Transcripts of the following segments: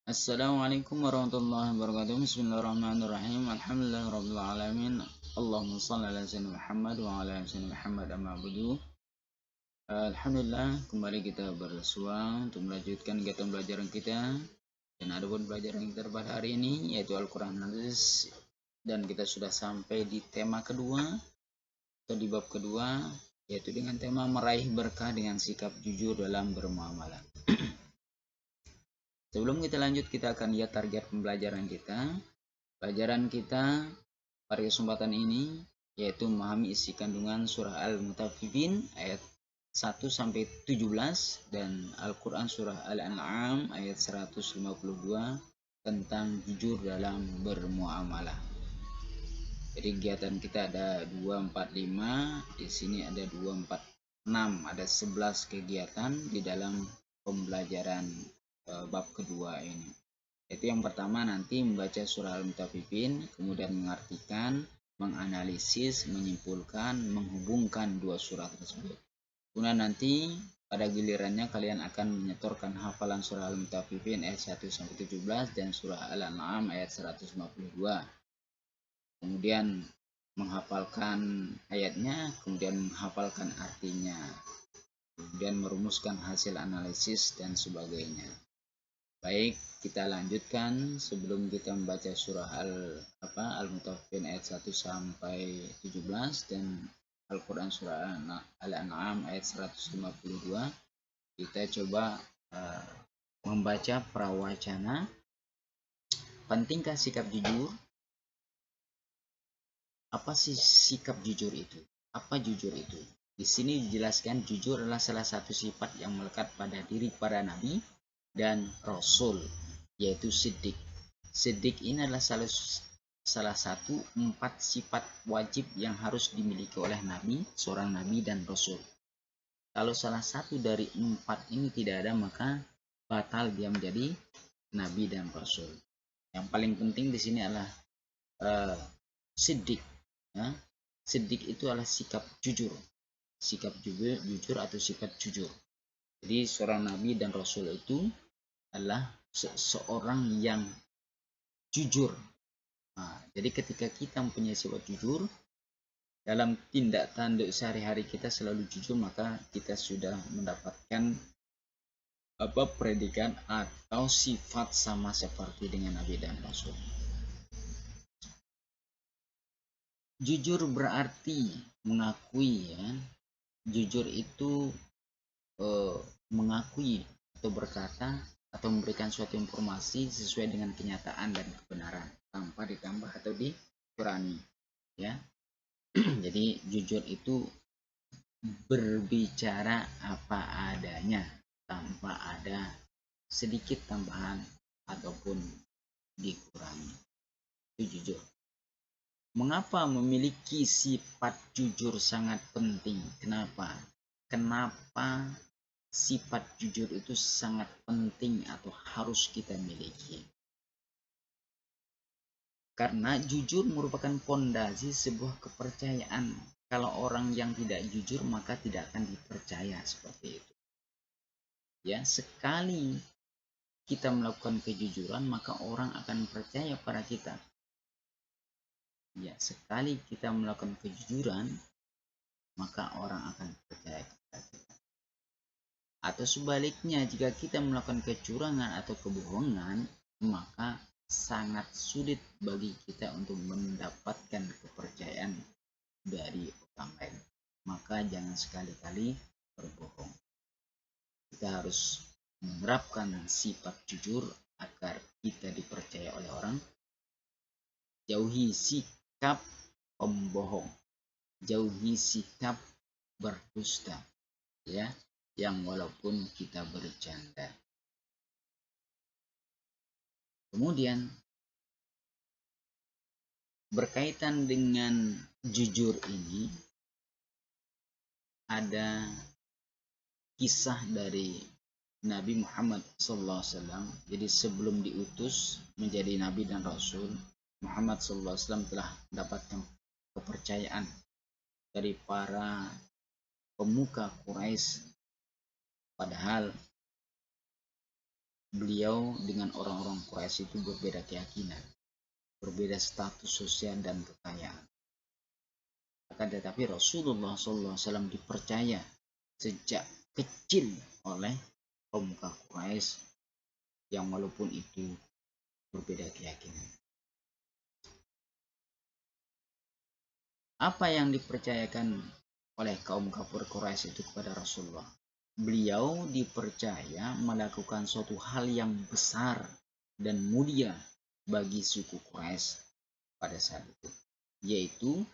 Assalamualaikum warahmatullahi wabarakatuh. Bismillahirrahmanirrahim. Alhamdulillahirabbil alamin. Allahumma shalli ala sayyidina Muhammad wa ala ali sayyidina Muhammad amma ba'du. Alhamdulillah kembali kita bersua untuk melanjutkan kegiatan pelajaran kita. Dan ada pun pelajaran kita pada hari ini yaitu Al-Qur'an Hadis, dan kita sudah sampai di tema kedua atau di bab kedua, yaitu dengan tema meraih berkah dengan sikap jujur dalam bermuamalah. Sebelum kita lanjut, kita akan lihat target pembelajaran kita. Pelajaran kita pada kesempatan ini yaitu memahami isi kandungan surah Al-Mutaffifin ayat 1 sampai 17 dan Al-Qur'an surah Al-An'am ayat 152 tentang jujur dalam bermuamalah. Jadi kegiatan kita ada 245, di sini ada 246, ada 11 kegiatan di dalam pembelajaran bab kedua ini. Yaitu yang pertama nanti membaca surah Al-Mutaffifin, kemudian mengartikan, menganalisis, menyimpulkan, menghubungkan dua surah tersebut. Kemudian nanti pada gilirannya kalian akan menyetorkan hafalan surah Al-Mutaffifin ayat 1 sampai 17 dan surah Al-An'am ayat 152. Kemudian menghafalkan ayatnya, kemudian menghafalkan artinya, kemudian merumuskan hasil analisis dan sebagainya. Baik, kita lanjutkan. Sebelum kita membaca surah Al-Mutaffifin ayat 1 sampai 17 dan Al-Qur'an surah Al-An'am ayat 152, kita coba membaca prawacana. Pentingkah sikap jujur? Apa sih sikap jujur itu? Apa jujur itu? Di sini dijelaskan jujur adalah salah satu sifat yang melekat pada diri para nabi dan rasul, yaitu siddiq. Siddiq ini adalah salah satu 4 sifat wajib yang harus dimiliki oleh nabi, seorang nabi dan rasul. Kalau salah satu dari 4 ini tidak ada, maka batal dia menjadi nabi dan rasul. Yang paling penting di sini adalah siddiq. Ya. Siddiq itu adalah sikap jujur. Sikap jujur atau sifat jujur. Jadi seorang nabi dan rasul itu adalah seorang yang jujur. Nah, jadi ketika kita mempunyai sifat jujur dalam tindak tanduk sehari-hari, kita selalu jujur, maka kita sudah mendapatkan predikat atau sifat sama seperti dengan nabi dan rasul. Jujur berarti mengakui, ya. Jujur itu mengakui atau berkata atau memberikan suatu informasi sesuai dengan kenyataan dan kebenaran tanpa ditambah atau dikurangi, ya. Jadi jujur itu berbicara apa adanya tanpa ada sedikit tambahan ataupun dikurangi. Itu jujur. Mengapa memiliki sifat jujur sangat penting? Kenapa? Kenapa sifat jujur itu sangat penting atau harus kita miliki? Karena jujur merupakan fondasi sebuah kepercayaan. Kalau orang yang tidak jujur maka tidak akan dipercaya, seperti itu. Ya, sekali kita melakukan kejujuran maka orang akan percaya pada kita. Ya, sekali kita melakukan kejujuran maka orang akan percaya kepada kita. Atau sebaliknya, jika kita melakukan kecurangan atau kebohongan, maka sangat sulit bagi kita untuk mendapatkan kepercayaan dari orang lain. Maka jangan sekali-kali berbohong. Kita harus menerapkan sifat jujur agar kita dipercaya oleh orang. Jauhi sikap pembohong, jauhi sikap berdusta, ya, yang walaupun kita bercanda. Kemudian berkaitan dengan jujur ini ada kisah dari Nabi Muhammad SAW. Jadi sebelum diutus menjadi Nabi dan Rasul, Muhammad SAW telah mendapatkan kepercayaan dari para pemuka Quraisy. Padahal beliau dengan orang-orang Quraisy itu berbeda keyakinan, berbeda status sosial dan kekayaan. Akan tetapi Rasulullah SAW dipercaya sejak kecil oleh kaum Quraisy yang walaupun itu berbeda keyakinan. Apa yang dipercayakan oleh kaum kafir Quraisy itu kepada Rasulullah? Beliau dipercaya melakukan suatu hal yang besar dan mulia bagi suku Quraisy pada saat itu, yaitu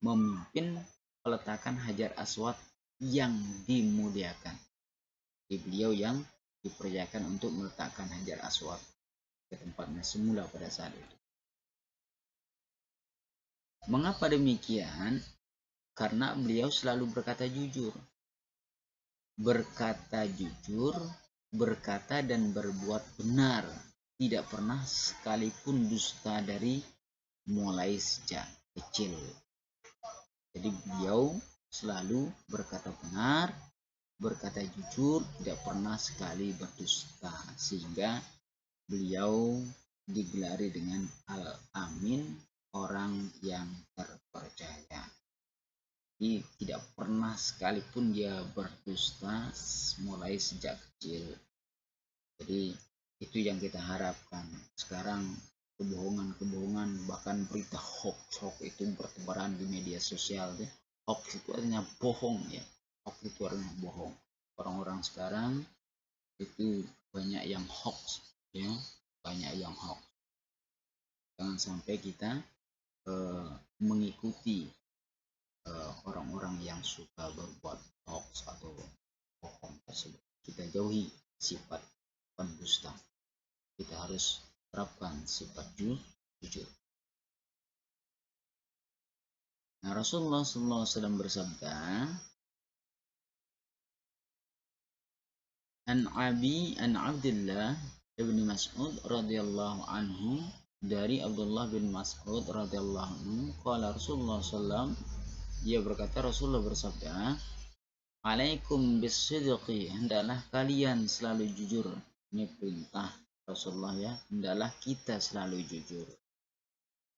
memimpin peletakan Hajar Aswad yang dimuliakan. Di beliau yang dipercayakan untuk meletakkan Hajar Aswad ke tempatnya semula pada saat itu. Mengapa demikian? Karena beliau selalu berkata jujur. Berkata jujur, berkata dan berbuat benar. Tidak pernah sekalipun dusta dari mulai sejak kecil. Jadi beliau selalu berkata benar, berkata jujur, tidak pernah sekali berdusta. Sehingga beliau digelari dengan Al-Amin, orang yang terpercaya. Jadi tidak pernah sekalipun dia berdusta mulai sejak kecil. Jadi itu yang kita harapkan. Sekarang kebohongan bahkan berita hoax itu bertebaran di media sosial. Hoax itu artinya bohong ya. Hoax itu artinya bohong. Orang-orang sekarang itu banyak yang hoax ya, banyak yang hoax. Jangan sampai kita mengikuti orang-orang yang suka berbuat hoax atau bohong tersebut. Kita jauhi sifat pendusta. Kita harus terapkan sifat jujur. Nah, Rasulullah SAW bersabda, An Abdullah ibn Mas'ud radhiyallahu anhu, dari Abdullah bin Mas'ud radhiyallahu anhu, qala Rasulullah SAW, dia berkata, Rasulullah bersabda, alaikum bisidqi, hendaklah kalian selalu jujur. Ini perintah Rasulullah ya, hendaklah kita selalu jujur.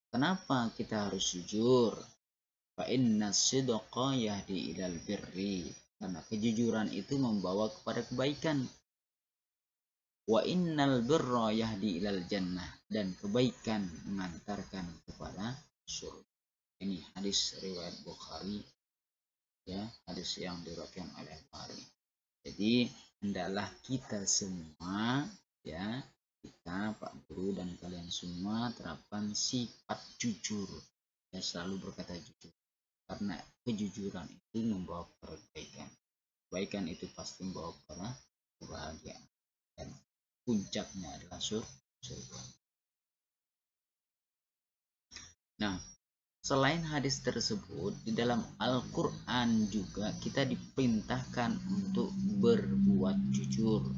Kenapa kita harus jujur? Fa inna sidqa yahdi ilal birri, karena kejujuran itu membawa kepada kebaikan. Wa innal birra yahdi ilal jannah, dan kebaikan mengantarkan kepada surga. Ini hadis riwayat Bukhari ya, hadis yang diriwayatkan oleh Bukhari. Jadi hendaklah kita semua ya, kita Pak Guru dan kalian semua terapkan sifat jujur ya, selalu berkata jujur, karena kejujuran itu membawa kebaikan. Kebaikan itu pasti membawa kepada kebahagiaan dan puncaknya adalah surga. Nah, selain hadis tersebut, di dalam Al-Quran juga kita diperintahkan untuk berbuat jujur.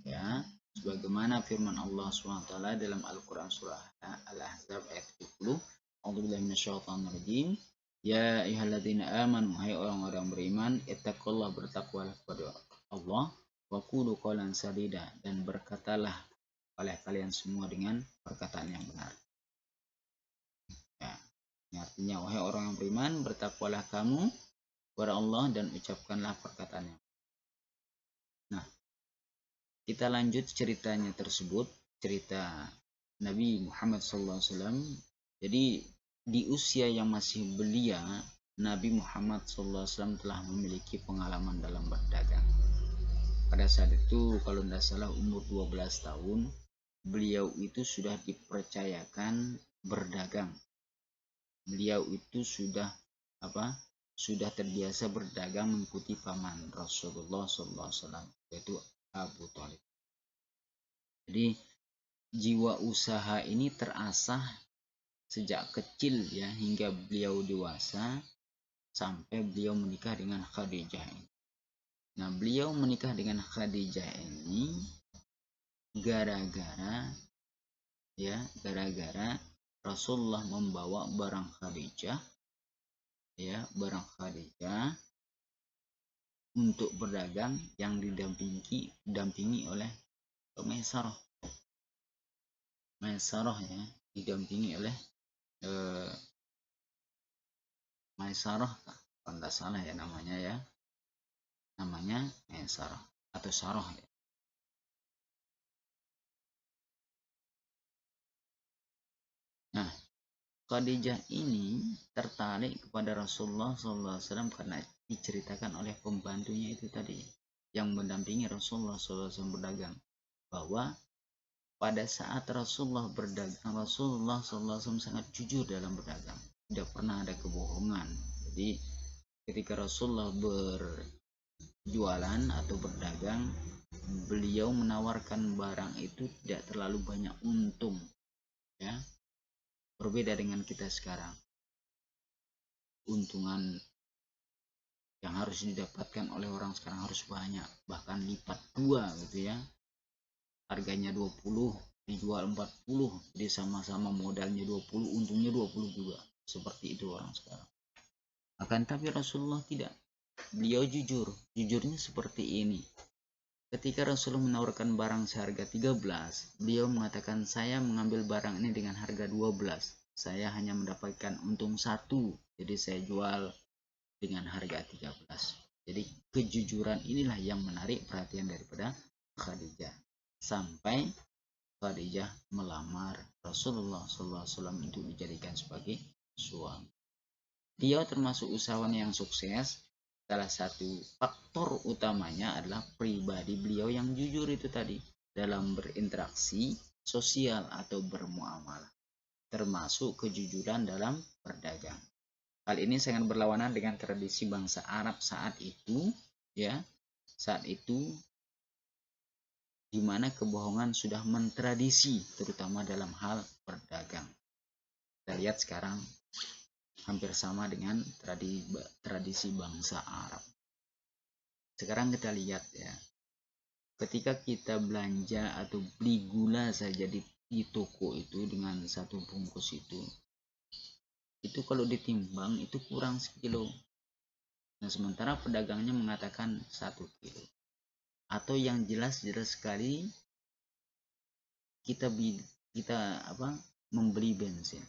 Ya, sebagaimana firman Allah SWT dalam Al-Quran surah Al-Ahzab ayat 70, A'udzubillahi minasyaitonir rajim. Ya ayyuhalladzina amanu, hai orang-orang beriman, ittaqullah, bertakwalah kepada Allah, wa qulu qawlan sadida, dan berkatalah oleh kalian semua dengan perkataan yang benar. Ya, ini artinya wahai orang yang beriman, bertakwalah kamu kepada Allah dan ucapkanlah perkataan yang benar. Nah, kita lanjut ceritanya tersebut, cerita Nabi Muhammad SAW. Jadi di usia yang masih belia, Nabi Muhammad SAW telah memiliki pengalaman dalam berdagang. Pada saat itu kalau tidak salah umur 12 tahun, beliau itu sudah dipercayakan berdagang. Beliau itu sudah terbiasa berdagang mengikuti paman Rasulullah SAW, yaitu Abu Thalib. Jadi jiwa usaha ini terasah sejak kecil ya, hingga beliau dewasa sampai beliau menikah dengan Khadijah. Nah, beliau menikah dengan Khadijah ini gara-gara Rasulullah membawa barang Khadijah untuk berdagang yang didampingi oleh Maisarah. Maisarah ya, didampingi oleh Maisarah, kalau tidak salah ya namanya ya, namanya Maisarah atau Sarah ya. Nah, Khadijah ini tertarik kepada Rasulullah SAW karena diceritakan oleh pembantunya itu tadi yang mendampingi Rasulullah SAW berdagang, bahwa pada saat Rasulullah berdagang, Rasulullah SAW sangat jujur dalam berdagang, tidak pernah ada kebohongan. Jadi ketika Rasulullah berjualan atau berdagang, beliau menawarkan barang itu tidak terlalu banyak untung ya. Berbeda dengan kita sekarang, untungan yang harus didapatkan oleh orang sekarang harus banyak, bahkan lipat 2 gitu ya. Harganya 20 dijual 40, jadi sama-sama modalnya 20, untungnya 20 juga. Seperti itu orang sekarang. Akan tapi Rasulullah tidak. Beliau jujur. Jujurnya seperti ini. Ketika Rasulullah menawarkan barang seharga 13, beliau mengatakan, saya mengambil barang ini dengan harga 12. Saya hanya mendapatkan untung 1, jadi saya jual dengan harga 13. Jadi kejujuran inilah yang menarik perhatian daripada Khadijah. Sampai Khadijah melamar Rasulullah SAW untuk dijadikan sebagai suami. Dia termasuk usahawan yang sukses. Salah satu faktor utamanya adalah pribadi beliau yang jujur itu tadi dalam berinteraksi sosial atau bermuamalah, termasuk kejujuran dalam berdagang. Hal ini sangat berlawanan dengan tradisi bangsa Arab saat itu ya. Saat itu di mana kebohongan sudah mentradisi, terutama dalam hal berdagang. Kita lihat sekarang hampir sama dengan tradisi bangsa Arab. Sekarang kita lihat ya, ketika kita belanja atau beli gula saja di toko itu dengan 1 bungkus itu kalau ditimbang itu kurang sekilo. Nah, sementara pedagangnya mengatakan 1 kilo. Atau yang jelas-jelas sekali kita membeli bensin.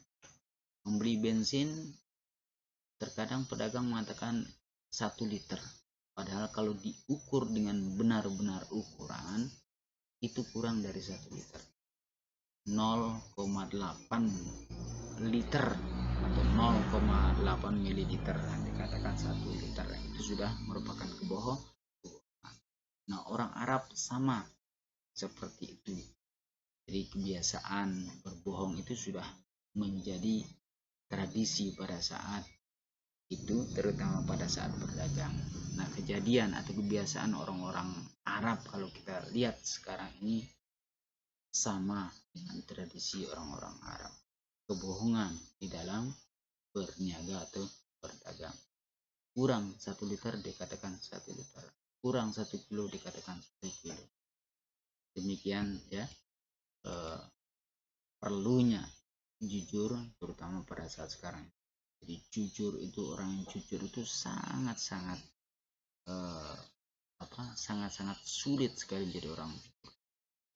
Membeli bensin terkadang pedagang mengatakan 1 liter. Padahal kalau diukur dengan benar-benar ukuran itu kurang dari 1 liter. 0,8 liter atau 0,8 mililiter, dikatakan 1 liter, itu sudah merupakan kebohongan. Nah, orang Arab sama seperti itu. Jadi kebiasaan berbohong itu sudah menjadi tradisi pada saat itu, terutama pada saat berdagang. Nah, kejadian atau kebiasaan orang-orang Arab kalau kita lihat sekarang ini sama dengan tradisi orang-orang Arab. Kebohongan di dalam berniaga atau berdagang. Kurang 1 liter dikatakan 1 liter. Kurang 1 kilo dikatakan 1 kilo. Demikian ya perlunya jujur, terutama pada saat sekarang. Jadi jujur itu, orang yang jujur itu sangat-sangat sulit sekali menjadi orang jujur.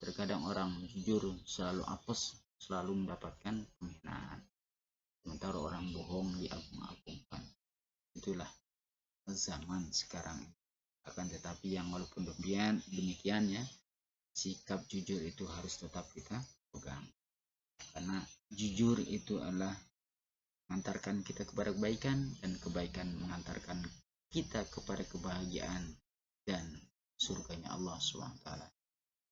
Terkadang orang jujur selalu apes, selalu mendapatkan penghinaan. Sementara orang bohong diagung-agungkan. Itulah zaman sekarang. Akan tetapi yang walaupun demikian ya, sikap jujur itu harus tetap kita pegang. Karena jujur itu adalah mengantarkan kita kepada kebaikan, dan kebaikan mengantarkan kita kepada kebahagiaan dan surganya Allah SWT.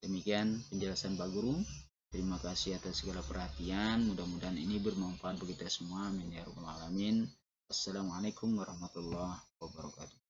Demikian penjelasan Pak Guru. Terima kasih atas segala perhatian. Mudah-mudahan ini bermanfaat bagi kita semua. Amin ya rabbal alamin. Assalamualaikum warahmatullahi wabarakatuh.